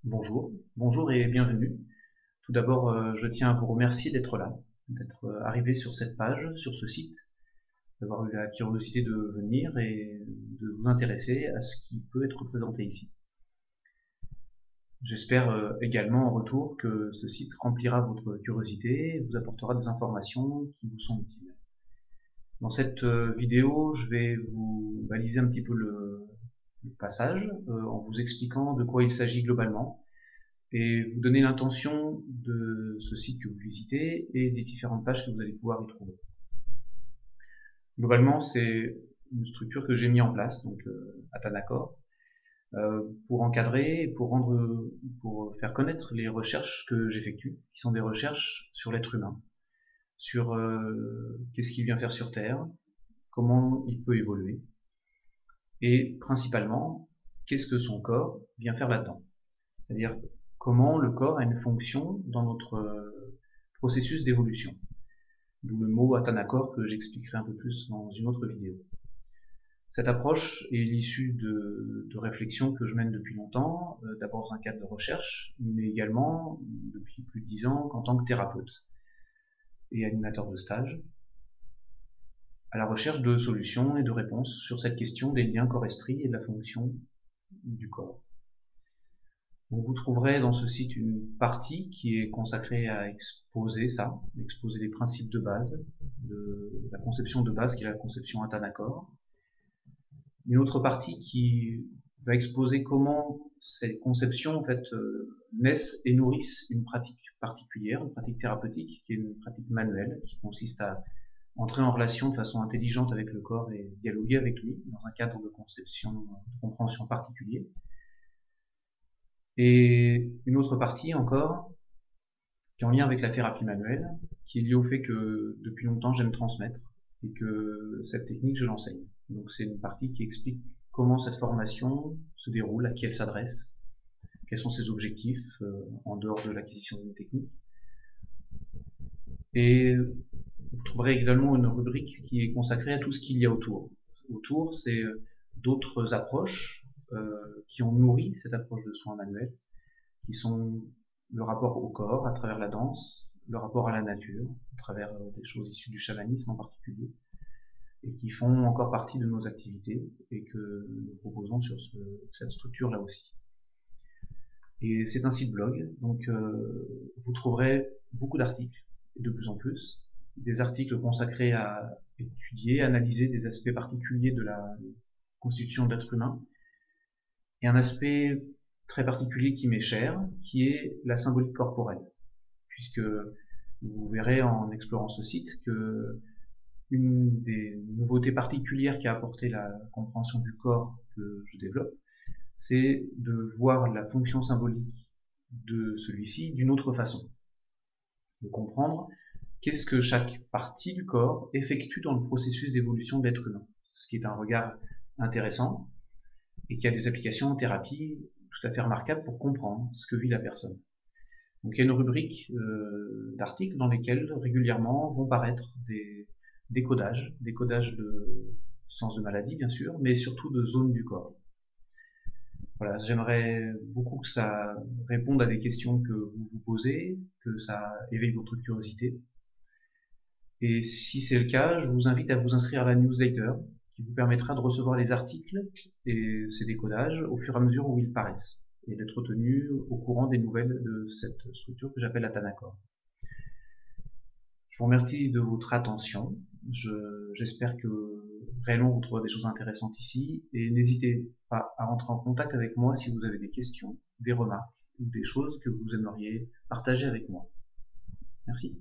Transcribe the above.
Bonjour et bienvenue. Tout d'abord, je tiens à vous remercier d'être là, d'être arrivé sur cette page, sur ce site, d'avoir eu la curiosité de venir et de vous intéresser à ce qui peut être présenté ici. J'espère également en retour que ce site remplira votre curiosité et vous apportera des informations qui vous sont utiles. Dans cette vidéo, je vais vous baliser un petit peu le passage en vous expliquant de quoi il s'agit globalement et vous donner l'intention de ce site que vous visitez et des différentes pages que vous allez pouvoir y trouver. Globalement, c'est une structure que j'ai mis en place, donc Atanacor, pour encadrer et pour faire connaître les recherches que j'effectue, qui sont des recherches sur l'être humain, sur qu'est-ce qu'il vient faire sur Terre, comment il peut évoluer, et principalement, qu'est-ce que son corps vient faire là-dedans. C'est-à-dire comment le corps a une fonction dans notre processus d'évolution. D'où le mot Atanacor que j'expliquerai un peu plus dans une autre vidéo. Cette approche est l'issue de réflexions que je mène depuis longtemps, d'abord dans un cadre de recherche, mais également depuis plus de 10 ans en tant que thérapeute et animateur de stage, à la recherche de solutions et de réponses sur cette question des liens corps-esprit et de la fonction du corps. Donc vous trouverez dans ce site une partie qui est consacrée à exposer les principes de base, de la conception de base qui est la conception Atanacor. Une autre partie qui va exposer comment ces conceptions en fait naissent et nourrissent une pratique particulière, une pratique thérapeutique qui est une pratique manuelle qui consiste à entrer en relation de façon intelligente avec le corps et dialoguer avec lui dans un cadre de conception, de compréhension particulier. Et une autre partie encore, qui est en lien avec la thérapie manuelle, qui est liée au fait que depuis longtemps j'aime transmettre et que cette technique je l'enseigne. Donc c'est une partie qui explique comment cette formation se déroule, à qui elle s'adresse, quels sont ses objectifs en dehors de l'acquisition d'une technique. Et vous trouverez également une rubrique qui est consacrée à tout ce qu'il y a autour. Autour, c'est d'autres approches qui ont nourri cette approche de soins manuels, qui sont le rapport au corps à travers la danse, le rapport à la nature, à travers des choses issues du chamanisme en particulier, et qui font encore partie de nos activités et que nous proposons sur cette structure-là aussi. Et c'est un site blog, donc vous trouverez beaucoup d'articles, et de plus en plus, des articles consacrés à étudier, analyser des aspects particuliers de la constitution de l'être humain, et un aspect très particulier qui m'est cher, qui est la symbolique corporelle, puisque vous verrez en explorant ce site que une des nouveautés particulières qui a apporté la compréhension du corps que je développe, c'est de voir la fonction symbolique de celui-ci d'une autre façon, de comprendre qu'est-ce que chaque partie du corps effectue dans le processus d'évolution de l'être humain, ce qui est un regard intéressant et qui a des applications en thérapie tout à fait remarquables pour comprendre ce que vit la personne. Donc il y a une rubrique d'articles dans lesquels régulièrement vont paraître des décodages de sens de maladie bien sûr, mais surtout de zones du corps. Voilà, j'aimerais beaucoup que ça réponde à des questions que vous vous posez, que ça éveille votre curiosité. Et si c'est le cas, je vous invite à vous inscrire à la newsletter qui vous permettra de recevoir les articles et ces décodages au fur et à mesure où ils paraissent et d'être tenu au courant des nouvelles de cette structure que j'appelle Atanacor. Je vous remercie de votre attention. J'espère que réellement vous trouverez des choses intéressantes ici et n'hésitez pas à rentrer en contact avec moi si vous avez des questions, des remarques ou des choses que vous aimeriez partager avec moi. Merci.